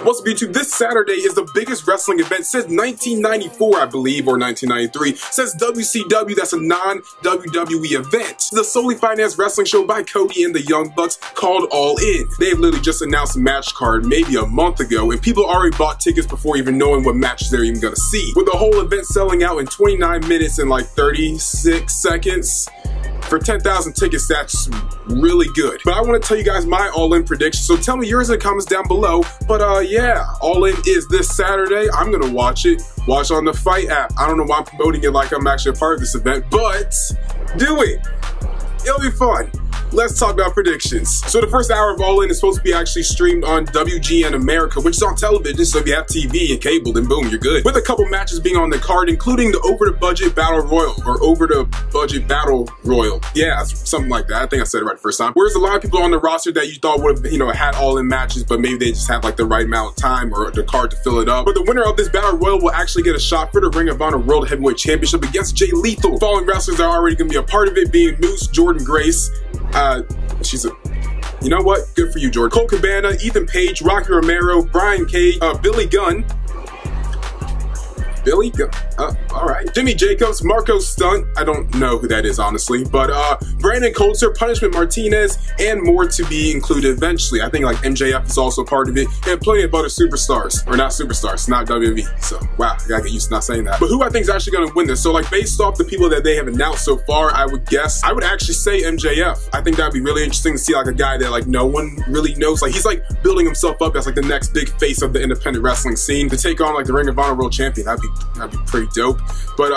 What's up, YouTube? This Saturday is the biggest wrestling event since 1994, I believe, or 1993. Since WCW, that's a non-WWE event. The solely financed wrestling show by Cody and the Young Bucks called All In. They've literally just announced a match card maybe a month ago, and people already bought tickets before even knowing what matches they're even gonna see. With the whole event selling out in 29 minutes and like 36 seconds. For 10,000 tickets, that's really good. But I want to tell you guys my All In prediction, so tell me yours in the comments down below. But yeah, All In is this Saturday. I'm gonna watch it. Watch on the Fight app. I don't know why I'm promoting it like I'm actually a part of this event, but do it. It'll be fun. Let's talk about predictions. So the first hour of All In is supposed to be actually streamed on WGN America, which is on television, so if you have TV and cable, then boom, you're good. With a couple matches being on the card, including the over-the-budget Battle Royal, or over-the-budget Battle Royal. Yeah, something like that. I think I said it right the first time. Whereas a lot of people on the roster that you thought would have, had All In matches, but maybe they just have like the right amount of time or the card to fill it up. But the winner of this Battle Royal will actually get a shot for the Ring of Honor World Heavyweight Championship against Jay Lethal. Following wrestlers that are already going to be a part of it being Moose, Jordan Grace, you know what? Good for you, Jordan. Colt Cabana, Ethan Page, Rocky Romero, Brian Cage, Billy Gunn. All right. Jimmy Jacobs, Marco Stunt. I don't know who that is, honestly. But Brandon Coulter, Punishment Martinez, and more to be included eventually. I think like MJF is also part of it, and plenty of other superstars. Or not superstars, not WWE. So, wow, I gotta get used to not saying that. But who I think is actually gonna win this? So, like, based off the people that they have announced so far, I would actually say MJF. I think that'd be really interesting to see like a guy that like no one really knows. Like, he's like building himself up as like the next big face of the independent wrestling scene to take on like the Ring of Honor World Champion. That'd be pretty dope. But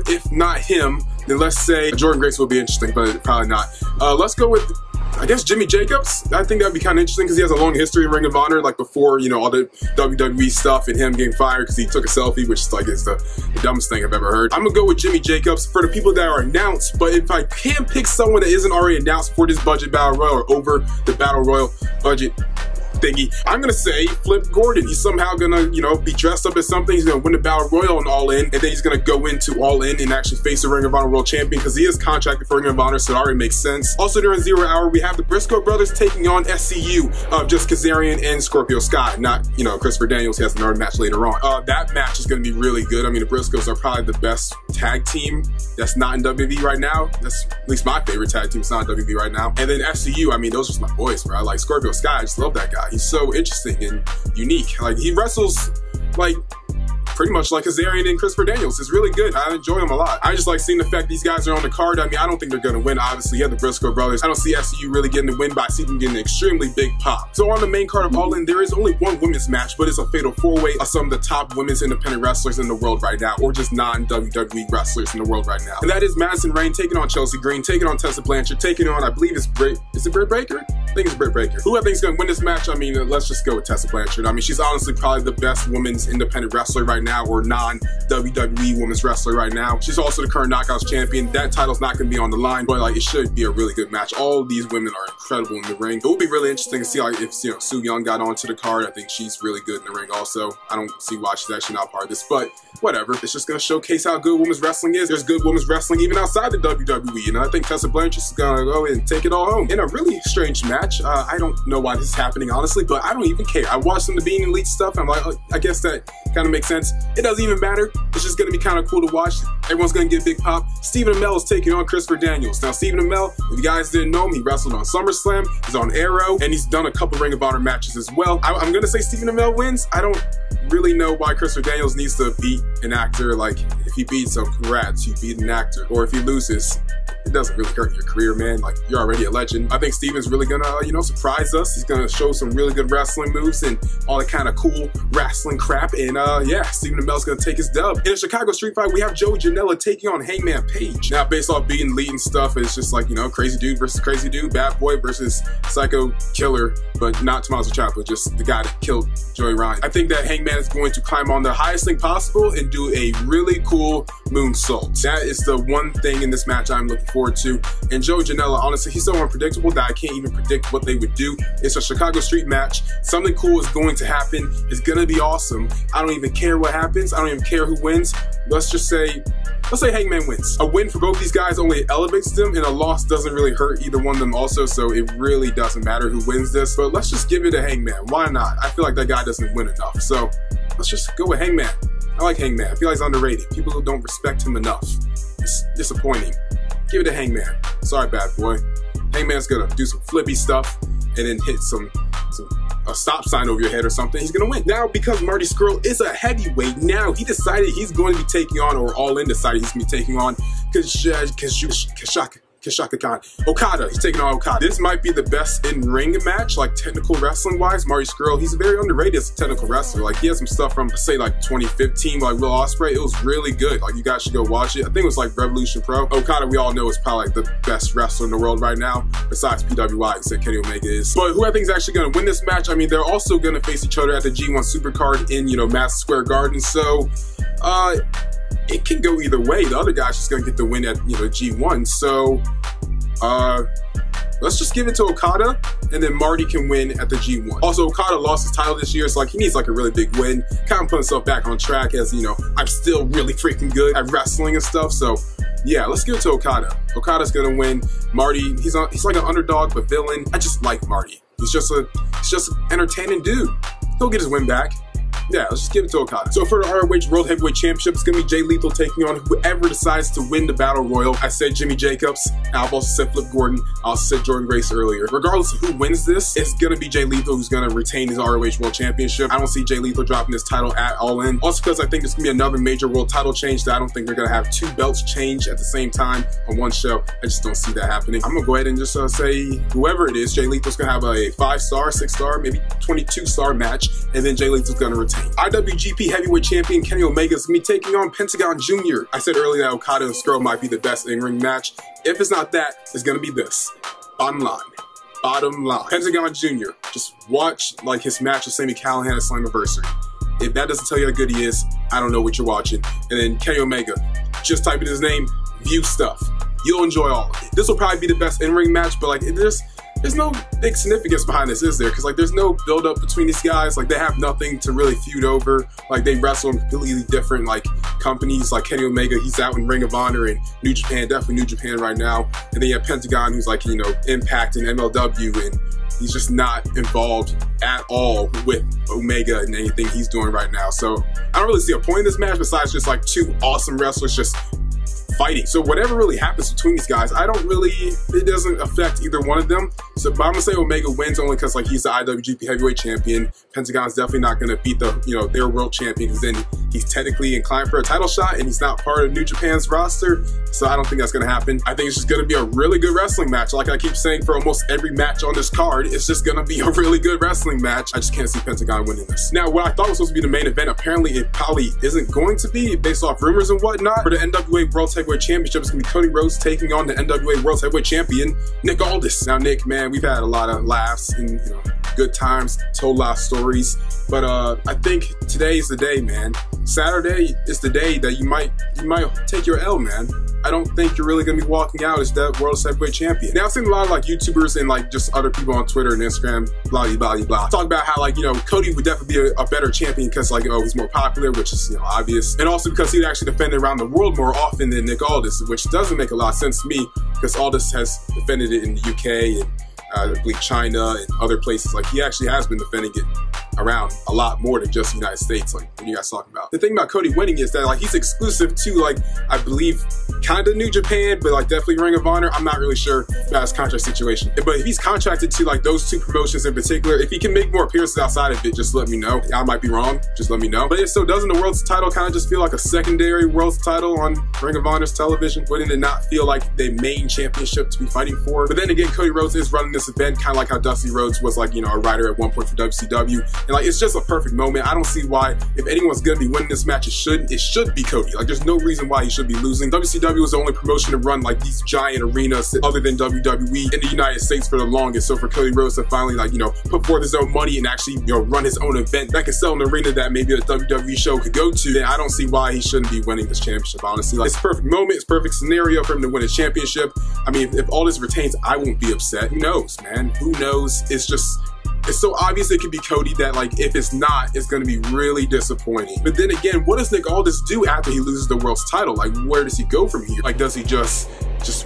if not him, then let's say Jordan Grace will be interesting, but probably not. Let's go with, I guess, Jimmy Jacobs. I think that'd be kind of interesting because he has a long history in Ring of Honor, like before, all the WWE stuff and him getting fired because he took a selfie, which is like is the dumbest thing I've ever heard. I'm gonna go with Jimmy Jacobs for the people that are announced, but if I can pick someone that isn't already announced for this budget Battle Royal or over the Battle Royal budget thingy, I'm gonna say Flip Gordon. He's somehow gonna, be dressed up as something. He's gonna win the Battle Royal and All In, and then he's gonna go into All In and actually face the Ring of Honor World Champion because he is contracted for Ring of Honor, so it already makes sense. Also during 0 Hour, we have the Briscoe brothers taking on SCU of just Kazarian and Scorpio Sky, not, Christopher Daniels. He has another match later on. That match is gonna be really good. I mean, the Briscoes are probably the best tag team that's not in WWE right now. That's at least my favorite tag team that's not in WWE right now. And then SCU, I mean, those are just my boys, bro. I like Scorpio Sky. I just love that guy. He's so interesting and unique. Like, he wrestles like pretty much like Kazarian and Christopher Daniels. It's really good. I enjoy him a lot. I just like seeing the fact these guys are on the card. I mean, I don't think they're gonna win, obviously. Yeah, the Briscoe brothers. I don't see SCU really getting the win, but I see them getting an extremely big pop. So on the main card of All In, there is only one women's match, but it's a fatal four-way of some of the top women's independent wrestlers in the world right now, or just non-WWE wrestlers in the world right now. And that is Madison Rayne taking on Chelsea Green, taking on Tessa Blanchard, taking on, I believe it's is it Britt Baker? I think it's Britt Baker. Who I think is gonna win this match? I mean, let's just go with Tessa Blanchard. I mean, she's honestly probably the best women's independent wrestler right now, or non-WWE women's wrestler right now. She's also the current Knockouts champion. That title's not gonna be on the line, but like, it should be a really good match. All these women are incredible in the ring. It will be really interesting to see like if Su Yung got onto the card. I think she's really good in the ring also. I don't see why she's actually not part of this, but whatever. It's just gonna showcase how good women's wrestling is. There's good women's wrestling even outside the WWE, and I think Tessa Blanchard's gonna go and take it all home in a really strange match. I don't know why this is happening, honestly, but I don't even care. I watched some of the Being Elite stuff, and I'm like, I guess that kind of makes sense. It doesn't even matter. It's just gonna be kind of cool to watch. Everyone's gonna get a big pop. Stephen Amell is taking on Christopher Daniels. Now, Stephen Amell, if you guys didn't know him, he wrestled on SummerSlam, he's on Arrow, and he's done a couple Ring of Honor matches as well. I'm gonna say Stephen Amell wins. I don't really know why Christopher Daniels needs to beat an actor. Like, if he beats him, congrats, you beat an actor. Or if he loses, it doesn't really hurt your career, man. Like, you're already a legend. I think Steven's really gonna, surprise us. He's gonna show some really good wrestling moves and all that kind of cool wrestling crap. And yeah, Stephen Amell's gonna take his dub. In a Chicago street fight, we have Joey Janela taking on Hangman Page. Now, based off Being Elite and stuff, it's just like, crazy dude versus crazy dude, bad boy versus psycho killer, but not Tommaso Ciampa, just the guy that killed Joey Ryan. I think that Hangman is going to climb on the highest thing possible and do a really cool moonsault. That is the one thing in this match I'm looking forward to. And Joey Janela, honestly, he's so unpredictable that I can't even predict what they would do. It's a Chicago street match. Something cool is going to happen. It's gonna be awesome. I don't even care what happens. I don't even care who wins. Let's say Hangman wins. A win for both these guys only elevates them, and a loss doesn't really hurt either one of them also, so it really doesn't matter who wins this. But let's just give it to Hangman. Why not? I feel like that guy doesn't win enough, so let's just go with Hangman. I like Hangman. I feel like he's underrated. People who don't respect him enough. It's disappointing. Give it to Hangman. Sorry, bad boy. Hangman's gonna do some flippy stuff and then hit a stop sign over your head or something. He's gonna win. Now, because Marty Scurll is a heavyweight, now he decided he's going to be taking on, or All In decided he's going to be taking on Okada. He's taking on Okada. This might be the best in-ring match, like technical wrestling wise. Marty Scurll, he's very underrated as a technical wrestler. Like, he has some stuff from, say, like 2015, like Will Ospreay. It was really good. Like, you guys should go watch it. I think it was like Revolution Pro. Okada, we all know, is probably like the best wrestler in the world right now, besides PWI, except Kenny Omega is. But who I think is actually going to win this match? I mean, they're also going to face each other at the G1 Supercard in, Madison Square Garden. So, it can go either way. The other guy's just gonna get the win at G1. So let's just give it to Okada, and then Marty can win at the G1. Also, Okada lost his title this year, so like he needs like a really big win, kind of put himself back on track, as I'm still really freaking good at wrestling and stuff. So yeah, let's give it to Okada. Okada's gonna win. Marty, he's like an underdog but villain. I just like Marty. He's just an entertaining dude. He'll get his win back. Yeah, let's just give it to Okada. So for the ROH World Heavyweight Championship, it's going to be Jay Lethal taking on whoever decides to win the Battle Royal. I said Jimmy Jacobs. I've also said Flip Gordon. I also said Jordan Grace earlier. Regardless of who wins this, it's going to be Jay Lethal who's going to retain his ROH World Championship. I don't see Jay Lethal dropping this title at All In. Also because I think it's going to be another major world title change that I don't think they're going to have two belts change at the same time on one show. I just don't see that happening. I'm going to go ahead and just say whoever it is, Jay Lethal's going to have a 5-star, 6-star, maybe 22-star match, and then Jay Lethal's going to retain. IWGP Heavyweight Champion Kenny Omega is going to be taking on Pentagon Jr. I said earlier that Okada and Scurll might be the best in-ring match. If it's not that, it's going to be this. Bottom line. Pentagon Jr. Just watch like his match with Sami Callihan at Slammiversary. If that doesn't tell you how good he is, I don't know what you're watching. And then Kenny Omega, just type in his name, view stuff. You'll enjoy all of it. This will probably be the best in-ring match, but like there's no big significance behind this, is there? Because like there's no build-up between these guys. Like they have nothing to really feud over. Like they wrestle in completely different like companies. Like Kenny Omega, he's out in Ring of Honor and New Japan, definitely New Japan right now. And then you have Pentagon, who's like Impact and MLW, and he's just not involved at all with Omega and anything he's doing right now. So I don't really see a point in this match besides just like two awesome wrestlers just fighting. So whatever really happens between these guys, it doesn't affect either one of them. So, but I'm gonna say Omega wins only because like he's the IWGP Heavyweight Champion. Pentagon's definitely not gonna beat their world champion, because then he's technically inclined for a title shot and he's not part of New Japan's roster. So I don't think that's gonna happen. I think it's just gonna be a really good wrestling match. Like I keep saying for almost every match on this card, it's just gonna be a really good wrestling match. I just can't see Pentagon winning this. Now, what I thought was supposed to be the main event, apparently it probably isn't going to be, based off rumors and whatnot. For the NWA World Heavyweight Championship, it's gonna be Cody Rhodes taking on the NWA World Heavyweight Champion, Nick Aldous. Now, Nick, man, we've had a lot of laughs and good times, told a lot of stories, but I think today's the day, man. Saturday is the day that you might take your L, man. I don't think you're really gonna be walking out as that World Heavyweight Champion. Now, I've seen a lot of like YouTubers and like just other people on Twitter and Instagram, blah blah blah blah, talk about how like Cody would definitely be a better champion because like he's more popular, which is obvious, and also because he'd actually defend around the world more often than Nick Aldis, which doesn't make a lot of sense to me because Aldis has defended it in the UK and I believe China and other places. Like he actually has been defending it around a lot more than just the United States, like what you guys talking about. The thing about Cody winning is that like he's exclusive to like, I believe, kind of New Japan, but like definitely Ring of Honor. I'm not really sure about his contract situation. But if he's contracted to like those two promotions in particular, if he can make more appearances outside of it, just let me know. I might be wrong, just let me know. But if so, doesn't the world's title kind of just feel like a secondary world's title on Ring of Honor's television? Wouldn't it not feel like the main championship to be fighting for? But then again, Cody Rhodes is running this event kind of like how Dusty Rhodes was like, a writer at one point for WCW. And like, it's just a perfect moment. I don't see why, if anyone's gonna be winning this match, it should be Cody. Like, there's no reason why he should be losing. WCW AEW was the only promotion to run like these giant arenas other than WWE in the United States for the longest. So for Cody Rhodes to finally, like, you know, put forth his own money and actually, you know, run his own event that could sell an arena that maybe a WWE show could go to, then I don't see why he shouldn't be winning this championship, honestly. Like, it's a perfect moment, it's a perfect scenario for him to win a championship. I mean, if Aldous retains, I won't be upset. Who knows, man? Who knows? It's just, it's so obvious it could be Cody that, like, if it's not, it's going to be really disappointing. But then again, what does Nick Aldis do after he loses the world's title? Like, where does he go from here? Like, does he just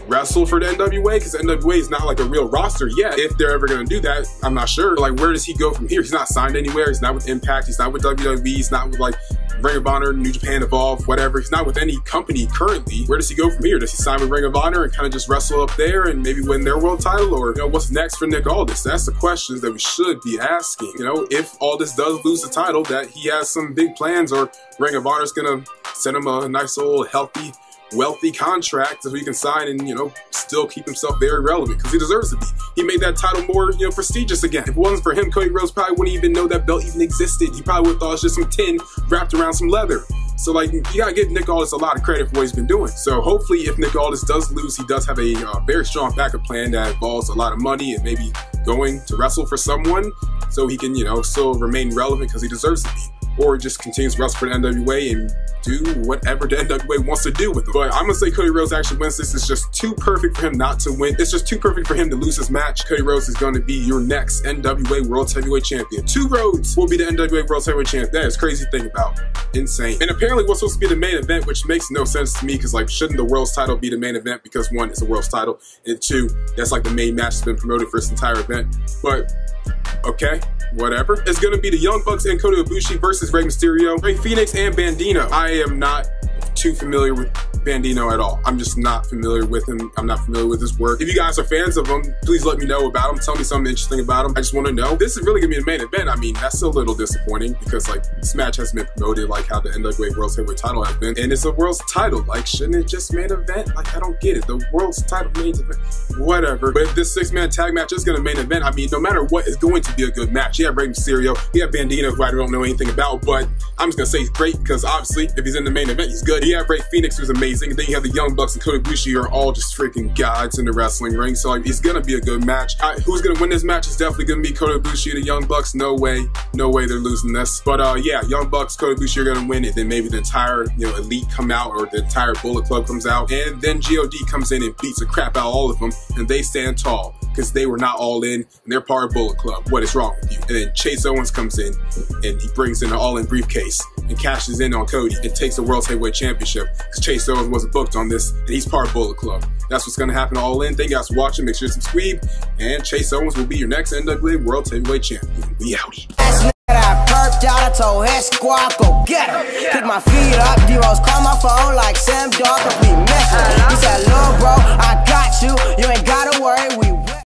wrestle for the NWA? Because NWA is not like a real roster yet. If they're ever going to do that, I'm not sure. Like, where does he go from here? He's not signed anywhere. He's not with Impact. He's not with WWE. He's not with, like, Ring of Honor, New Japan Evolve, whatever. He's not with any company currently. Where does he go from here? Does he sign with Ring of Honor and kind of just wrestle up there and maybe win their world title? Or, you know, what's next for Nick Aldis? That's the questions that we should be asking. You know, if Aldis does lose the title, that he has some big plans, or Ring of Honor is gonna send him a nice old healthy, wealthy contract so he can sign and, you know, still keep himself very relevant, because he deserves to be. He made that title more, you know, prestigious again. If it wasn't for him, Cody Rhodes probably wouldn't even know that belt even existed. He probably would have thought it was just some tin wrapped around some leather. So, like, you gotta give Nick Aldis a lot of credit for what he's been doing. So hopefully if Nick Aldis does lose, he does have a very strong backup plan that involves a lot of money and maybe going to wrestle for someone so he can, you know, still remain relevant, because he deserves to be. Or just continues to wrestle for the NWA and do whatever the NWA wants to do with him. But I'm gonna say Cody Rhodes actually wins this. It's just too perfect for him not to win. It's just too perfect for him to lose this match. Cody Rhodes is gonna be your next NWA World Heavyweight Champion. 2 Rhodes will be the NWA World Heavyweight Champion. That is crazy to think about. Insane. And apparently what's supposed to be the main event, which makes no sense to me, because, like, shouldn't the world's title be the main event? Because 1, it's a world's title, and 2, that's like the main match that's been promoted for this entire event. But okay, whatever. It's gonna be the Young Bucks and Kota Ibushi versus Rey Mysterio, Rey Fenix, and Bandito. I am not too familiar with Bandito at all. I'm just not familiar with him. I'm not familiar with his work. If you guys are fans of him, please let me know about him. Tell me something interesting about him. I just want to know. This is really gonna be the main event. I mean, that's a little disappointing, because, like, this match hasn't been promoted like how the NWA World Heavyweight title has been, and it's a world's title. Like, shouldn't it just main event? Like, I don't get it. The world's title main event, whatever. But if this 6-man tag match is gonna main event, I mean, no matter what, it's going to be a good match. You have Rey Mysterio, you have Bandito, who I don't know anything about, but I'm just gonna say he's great, because obviously if he's in the main event, he's good. You have Rey Fenix, who's amazing, and then you have the Young Bucks and Kota Ibushi, are all just freaking gods in the wrestling ring. So, like, it's gonna be a good match. Who's gonna win this match is definitely gonna be Kota Ibushi and the Young Bucks. No way they're losing this. But yeah, Young Bucks, Kota Ibushi are gonna win it. Then maybe the entire, you know, Elite come out, or the entire Bullet Club comes out, and then God comes in and beats the crap out of all of them, and they stand tall, because they were not all in, and they're part of Bullet Club. What is wrong with you? And then Chase Owens comes in, and he brings in an all-in briefcase and cashes in on Cody and takes the World Heavyweight Championship, because Chase Owens wasn't booked on this, and he's part of Bullet Club. That's what's gonna happen all in. Thank you guys for watching. Make sure to subscribe, and Chase Owens will be your next NWA World Heavyweight Champion. We out. I perked out, I told head squad, go get her. Pick my feet up, D-Rose call my phone like Sam Dark, we messing. He said, "Lil' bro, I got you, you ain't gotta worry, we